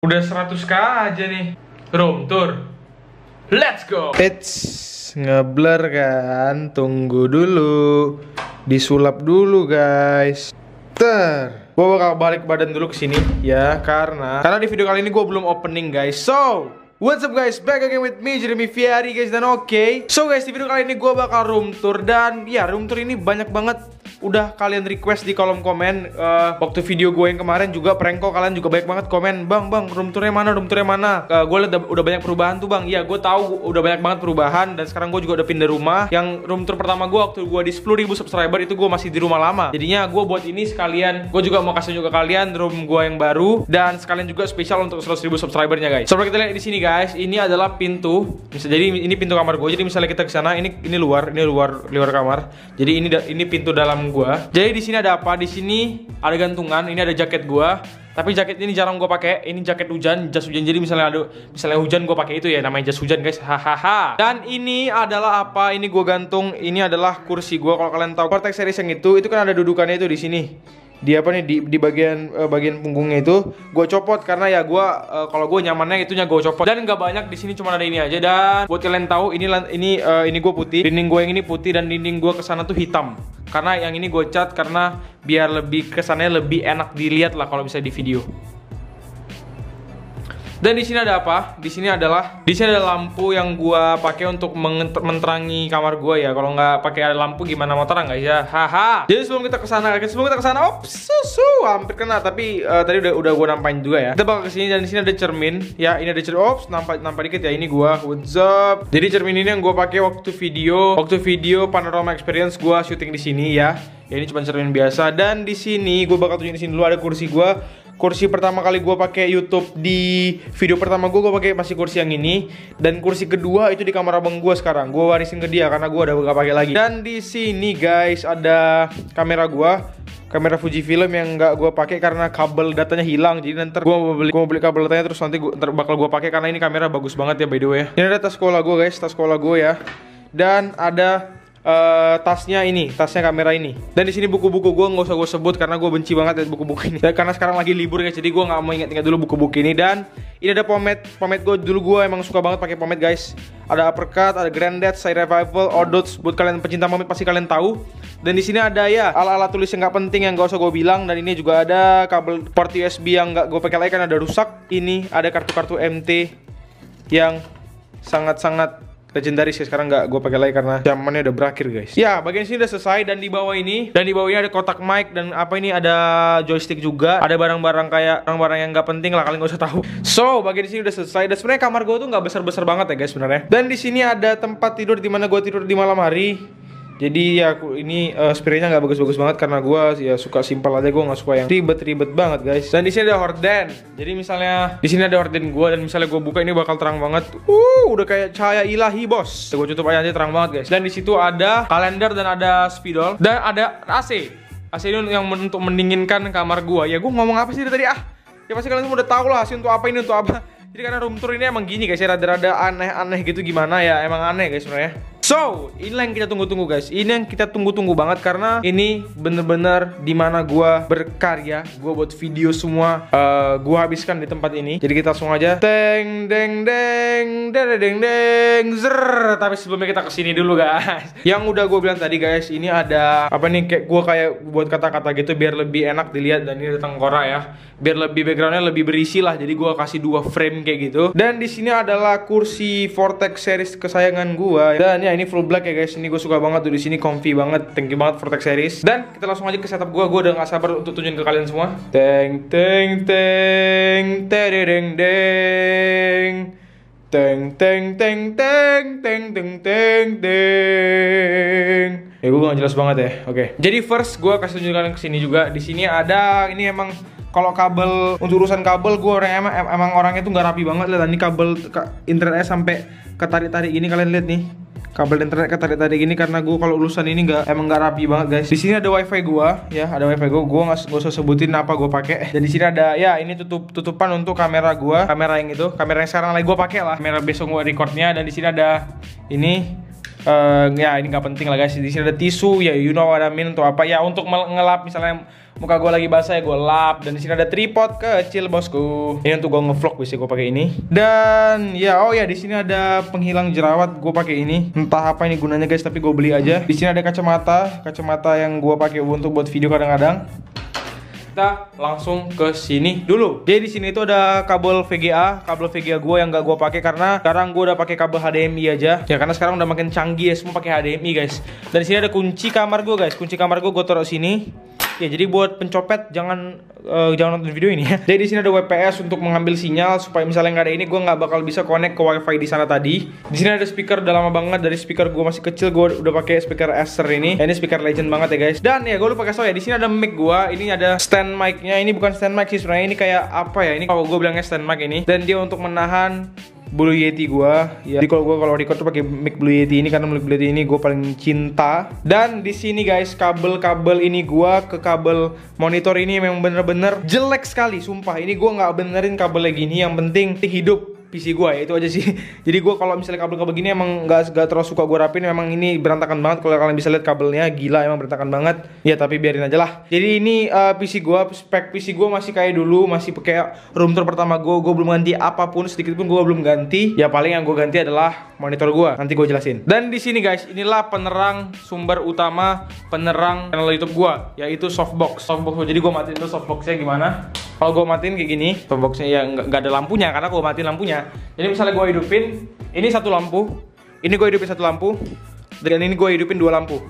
Udah 100k aja nih room tour. Let's go. It's ngeblur kan. Tunggu dulu. Disulap dulu guys. Gue bakal balik badan dulu ke sini ya, karena di video kali ini gue belum opening guys. So what's up guys, back again with me Jeremy Fiari guys. Dan oke, so guys, di video kali ini gue bakal room tour. Dan ya, room tour ini banyak banget udah kalian request di kolom komen. Waktu video gue yang kemarin juga prank call, kalian juga banyak banget komen, bang room tournya mana, room tournya mana. Gue liat udah banyak perubahan tuh bang. Iya, gue tahu udah banyak banget perubahan. Dan sekarang gue juga udah pindah rumah. Yang room tour pertama gue waktu gue di 10.000 subscriber itu gue masih di rumah lama. Jadinya gue buat ini sekalian, gue juga mau kasih juga kalian room gue yang baru. Dan sekalian juga spesial untuk 100.000 subscribernya guys. Seperti kita lihat di sini guys, ini adalah pintu. Jadi ini pintu kamar gue. Jadi misalnya kita ke sana, ini luar kamar. Jadi ini pintu dalam gua. Jadi di sini ada apa? Di sini ada gantungan. Ini ada jaket gua. Tapi jaket ini jarang gue pakai. Ini jaket hujan, jas hujan. Jadi misalnya hujan gue pakai itu ya, namanya jas hujan guys. Hahaha. Dan ini adalah apa? Ini gue gantung. Ini adalah kursi gue. Kalau kalian tahu Vortex series yang itu kan ada dudukannya itu di sini. Di apa nih, di bagian punggungnya itu gue copot karena ya gue kalau gue nyamannya itunya gue copot. Dan nggak banyak, di sini cuma ada ini aja. Dan buat kalian tahu, ini gue putih, dinding gue yang ini putih, dan dinding gue kesana tuh hitam. Karena yang ini gue cat karena biar lebih kesannya lebih enak dilihat lah kalau bisa di video. Dan di sini ada apa? Di sini ada lampu yang gua pakai untuk menerangi kamar gua ya. Kalau nggak pakai lampu gimana mau terang guys ya? Haha. Jadi sebelum kita kesana, hampir kena. Tapi tadi udah gua nampain juga ya. Kita bakal kesini, dan di sini ada cermin. Ya, ini ada cermin. Ops, nampak dikit ya. Ini gua. What's up? Jadi cermin ini yang gua pakai waktu video panorama experience gua syuting di sini ya. Ya, ini cuma cermin biasa. Dan di sini gua bakal tunjukin di sini dulu ada kursi gua. Kursi pertama kali gue pakai YouTube di video pertama gue pakai masih kursi yang ini. Dan kursi kedua itu di kamar abang gue sekarang. Gue warisin ke dia karena gue udah gak pakai lagi. Dan di sini guys ada kamera gue, kamera Fujifilm yang nggak gue pakai karena kabel datanya hilang. Jadi nanti gue mau beli kabel datanya, terus nanti bakal gue pakai karena ini kamera bagus banget ya by the way. Ini ada tas sekolah gue guys, tas sekolah gue ya. Dan ada tasnya kamera ini. Dan di sini buku-buku gue nggak usah gue sebut karena gue benci banget liat buku-buku ini. Dan karena sekarang lagi libur guys, jadi gue nggak mau ingat-ingat dulu buku-buku ini. Dan ini ada pomade gue. Dulu gue emang suka banget pakai pomade guys. Ada Uppercut, ada Granddad, Side Revival, Odots. Buat kalian pecinta pomade pasti kalian tahu. Dan di sini ada ya ala-ala tulis yang nggak penting yang nggak usah gue bilang. Dan ini juga ada kabel port USB yang nggak gue pakai lagi karena ada rusak. Ini ada kartu-kartu MT yang sangat-sangat legendaris ya, sekarang nggak gue pakai lagi karena zamannya udah berakhir guys. Ya, bagian sini udah selesai. Dan di bawah ini ada kotak mic, dan apa ini ada joystick juga. Ada barang-barang yang nggak penting lah, kalian nggak usah tahu. So bagian di sini udah selesai. Dan sebenarnya kamar gue tuh nggak besar-besar banget ya guys sebenarnya. Dan di sini ada tempat tidur di mana gue tidur di malam hari. Jadi ya ini spraynya nggak bagus-bagus banget karena gue ya suka simpel aja, gue nggak suka yang ribet-ribet banget guys. Dan di sini ada horden. Jadi misalnya di sini ada horden gue, dan misalnya gue buka ini bakal terang banget. Udah kayak cahaya ilahi bos. Gue tutup aja terang banget guys. Dan di situ ada kalender dan ada spidol dan ada AC. AC ini yang untuk mendinginkan kamar gue. Ya gue ngomong apa sih dari tadi Ya pasti kalian udah tahu lah AC untuk apa, ini untuk apa. Jadi karena room tour ini emang gini guys ya, rada-rada aneh-aneh gitu gimana ya, emang aneh guys sebenarnya. So, inilah yang kita tunggu-tunggu guys. Ini yang kita tunggu-tunggu banget karena ini bener-bener dimana gua berkarya, gua buat video semua gua habiskan di tempat ini. Jadi kita langsung aja deng deng deng deng deng deng zer. Tapi sebelumnya kita kesini dulu guys. Yang udah gua bilang tadi guys, ini ada apa nih, kayak buat kata-kata gitu biar lebih enak dilihat. Dan ini ada tengkorak ya, biar lebih backgroundnya lebih berisi lah. Jadi gua kasih 2 frame kayak gitu. Dan di sini adalah kursi Vortex series kesayangan gua. Dan ya ini full black ya guys. Ini gue suka banget tuh, di sini comfy banget. Thank you banget Vortex series. Dan kita langsung aja ke setup gue. Gue udah gak sabar untuk tunjukin ke kalian semua. Teng teng teng tereng deng. Teng teng teng teng teng teng teng teng. Ya gue gak jelas banget ya. Oke. Jadi first gue kasih tunjukin kalian kesini juga. Di sini ada, ini emang kalau kabel, untuk urusan kabel gue emang orangnya tuh nggak rapi banget. Lihat ini kabel internetnya sampai ketarik-tarik gini, kalian lihat nih. Kabel internet ketarik-tarik gini karena gue kalau urusan ini emang nggak rapi banget guys. Di sini ada wifi gue ya, ada wifi gue nggak usah sebutin apa gue pakai. Dan di sini ada ya ini tutupan untuk kamera gue, kamera yang itu, kamera yang sekarang lagi gue pakai lah, kamera besok gue recordnya. Dan di sini ada ini ya ini nggak penting lah guys. Di sini ada tisu ya, you know what I mean, untuk apa ya, untuk ngelap misalnya muka gue lagi basah ya gue lap. Dan di sini ada tripod kecil bosku. Ini untuk gue ngevlog biasanya gue pakai ini. Dan ya oh ya di sini ada penghilang jerawat gue pakai ini. Entah apa ini gunanya guys, tapi gue beli aja. Di sini ada kacamata yang gue pakai untuk buat video kadang-kadang. Kita langsung ke sini dulu. Jadi di sini itu ada kabel VGA gue yang gak gue pakai karena sekarang gue udah pakai kabel HDMI aja. Ya karena sekarang udah makin canggih ya, semua pakai HDMI guys. Dan di sini ada kunci kamar gue guys. Kunci kamar gue taruh sini. Ya jadi buat pencopet jangan nonton video ini ya. Jadi di sini ada WPS untuk mengambil sinyal supaya misalnya nggak ada ini gue nggak bakal bisa connect ke WiFi di sana tadi. Di sini ada speaker udah lama banget, dari speaker gue masih kecil gue udah pakai speaker Acer ini. Ya, ini speaker legend banget ya guys. Dan ya gue lupa kasih tau ya, di sini ada mic gue. Ini ada stand mic-nya. Ini bukan stand mic sih sebenarnya, ini kayak apa ya? Ini kalau gue bilangnya stand mic ini. Dan dia untuk menahan Blue Yeti gua. Ya. Jadi kalau record tuh pakai mic Blue Yeti ini karena mic Blue Yeti ini gue paling cinta. Dan di sini guys, kabel ini gua ke kabel monitor ini memang bener-bener jelek sekali, sumpah. Ini gua nggak benerin kabelnya gini, yang penting hidup PC gue ya, itu aja sih. Jadi gue kalau misalnya kabel-kabel gini emang gak terlalu suka gue rapin. Memang ini berantakan banget, kalau kalian bisa lihat kabelnya, gila emang berantakan banget. Ya tapi biarin aja lah. Jadi ini PC gue, spek PC gue masih kayak dulu, masih pakai room tour pertama gue belum ganti apapun, sedikit pun gue belum ganti. Ya paling yang gue ganti adalah monitor gue, nanti gue jelasin. Dan di sini guys, inilah penerang sumber utama penerang channel YouTube gue, yaitu softbox. Jadi gue matiin tuh softboxnya gimana. Kalau gue matiin kayak gini, softboxnya ya nggak ada lampunya karena gue matiin lampunya. Jadi misalnya gue hidupin, ini satu lampu, ini gue hidupin satu lampu, dan ini gue hidupin dua lampu.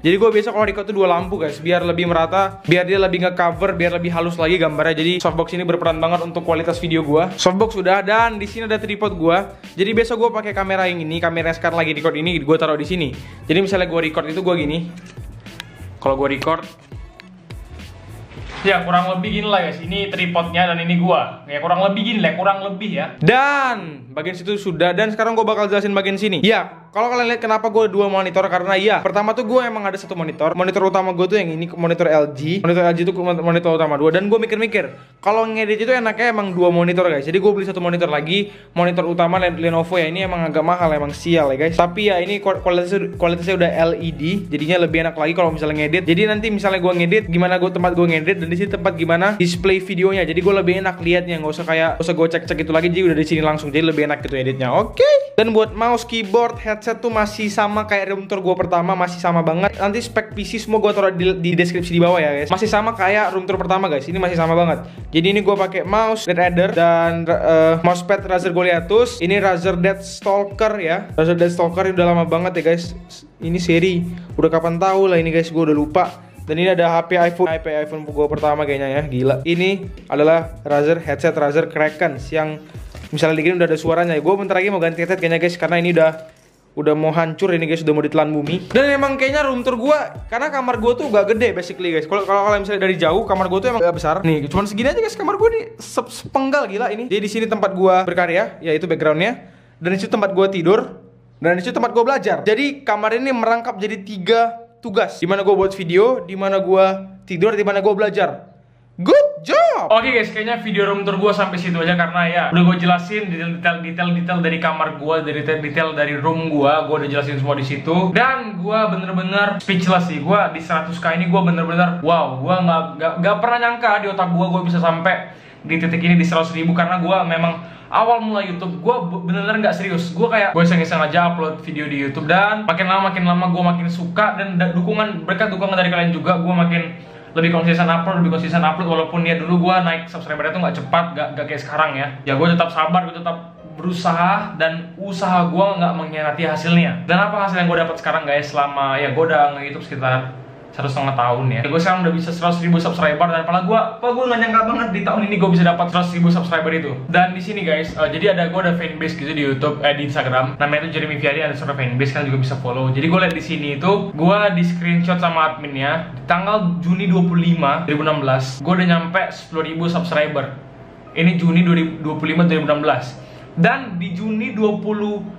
Jadi gue biasa kalau record tuh dua lampu guys, biar lebih merata, biar dia lebih nge-cover, biar lebih halus lagi gambarnya. Jadi softbox ini berperan banget untuk kualitas video gue. Softbox sudah, dan di sini ada tripod gue. Jadi biasa gue pakai kamera yang ini, kamera yang sekarang lagi record ini, gue taruh di sini. Jadi misalnya gue record itu gue gini. Kalau gue record, ya kurang lebih gini lah guys, ini tripodnya dan ini gua. Ya kurang lebih gini lah, kurang lebih ya. Dan bagian situ sudah, dan sekarang gua bakal jelasin bagian sini. Ya, kalau kalian lihat kenapa gue dua monitor, karena ya pertama tuh gue emang ada satu monitor utama gue tuh yang ini, monitor LG itu monitor utama dua. Dan gue mikir kalau ngedit itu enaknya emang dua monitor guys. Jadi gue beli satu monitor lagi, monitor utama Lenovo ya, ini emang agak mahal, emang sial ya guys. Tapi ya ini kualitasnya udah LED, jadinya lebih enak lagi kalau misalnya ngedit. Jadi nanti misalnya gue ngedit, gimana tempat gue ngedit, dan di sini tempat gimana display videonya. Jadi gue lebih enak liatnya, nggak usah gue cek itu lagi, jadi udah di sini langsung, jadi lebih enak gitu editnya. Oke. Dan buat mouse, keyboard, headset tuh masih sama kayak room tour gue pertama, masih sama banget. Nanti spek PC semua gue taruh di deskripsi di bawah ya guys. Masih sama kayak room tour pertama guys, ini masih sama banget. Jadi ini gue pakai mouse Red Adder dan mousepad Razer Goleatus. Ini Razer Deathstalker ya. Razer Deathstalker udah lama banget ya guys. Ini seri udah kapan tahu lah ini guys, gue udah lupa. Dan ini ada HP iPhone gue pertama kayaknya ya, gila. Ini adalah Razer headset Razer Kraken yang misalnya digini udah ada suaranya. Gue bentar lagi mau ganti headset kayaknya guys, karena ini udah mau hancur ini guys, udah mau ditelan bumi. Dan emang kayaknya room tour gue, karena kamar gue tuh gak gede basically guys. Kalau misalnya dari jauh, kamar gue tuh emang gak besar. Nih, cuman segini aja guys, kamar gue nih sepenggal gila ini. Jadi di sini tempat gue berkarya, yaitu backgroundnya. Dan di situ tempat gue tidur. Dan di situ tempat gue belajar. Jadi kamar ini merangkap jadi 3 tugas. Dimana gue buat video, dimana gue tidur, dimana gue belajar. Good job. Oke guys, kayaknya video room tour gue sampai situ aja, karena ya udah gue jelasin detail dari kamar gue, dari detail dari room gue udah jelasin semua di situ. Dan gue bener-bener speechless sih. Gue di 100k ini gue bener-bener wow. Gue nggak pernah nyangka di otak gue bisa sampai di titik ini di 100.000, karena gue memang awal mulai YouTube gue bener-bener nggak serius. Gue kayak gue iseng-iseng aja upload video di YouTube, dan makin lama gue makin suka, dan berkat dukungan dari kalian juga gue makin lebih konsisten upload, walaupun ya dulu gue naik subscribernya tuh nggak cepat, gak kayak sekarang ya. Ya gue tetap sabar, gue tetap berusaha, dan usaha gue nggak mengkhianati hasilnya. Dan apa hasil yang gue dapat sekarang guys, selama ya gue udah nge-YouTube sekitar 1,5 tahun ya. Gue sekarang udah bisa 100.000 subscriber, dan gue nggak nyangka banget di tahun ini gue bisa dapat 100.000 subscriber itu. Dan di sini guys, jadi gue ada fanbase gitu di YouTube, di Instagram. Namanya itu Jeremy Viadi, ada server fanbase, kan juga bisa follow. Jadi gue lihat di sini itu, gue di screenshot sama adminnya di tanggal Juni 25, 2016. Gue udah nyampe 10.000 subscriber. Ini Juni 25, 2016. Dan di Juni 24,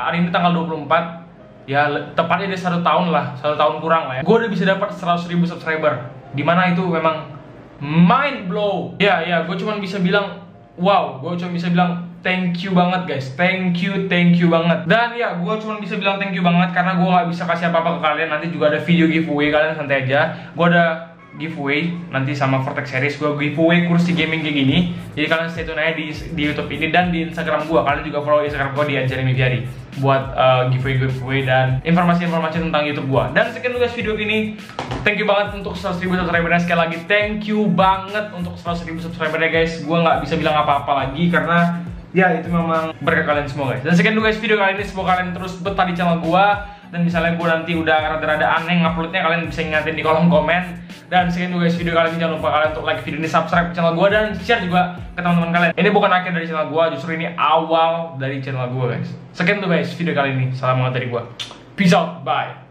hari ini tanggal 24, ya tepatnya dia 1 tahun lah, 1 tahun kurang lah ya, gue udah bisa dapat 100.000 subscriber. Dimana itu memang mind blow. Ya gue cuma bisa bilang wow, gue cuma bisa bilang thank you banget guys, thank you banget. Dan ya gue cuma bisa bilang thank you banget karena gue nggak bisa kasih apa-apa ke kalian. Nanti juga ada video giveaway, kalian santai aja. Gue ada giveaway nanti sama Vortex Series. Gue giveaway kursi gaming kayak gini. Jadi kalian stay tune aja di YouTube ini dan di Instagram gue. Kalian juga follow Instagram gue di @jeremy_viari buat giveaway dan informasi-informasi tentang YouTube gue. Dan sekian dulu guys video ini. Thank you banget untuk 100.000 subscribernya. Sekali lagi thank you banget untuk 100.000 subscribernya guys. Gue nggak bisa bilang apa-apa lagi karena ya itu memang berkat kalian semua guys. Dan sekian dulu guys video kali ini. Semoga kalian terus betah di channel gue. Dan misalnya gue nanti udah rada-rada aneh nguploadnya, kalian bisa ingatin di kolom komen. Dan sekian dulu guys video kali ini. Jangan lupa kalian untuk like video ini, subscribe channel gue, dan share juga ke teman-teman kalian. Ini bukan akhir dari channel gue, justru ini awal dari channel gue guys. Sekian dulu guys video kali ini. Salam hangat dari gue. Peace out, bye.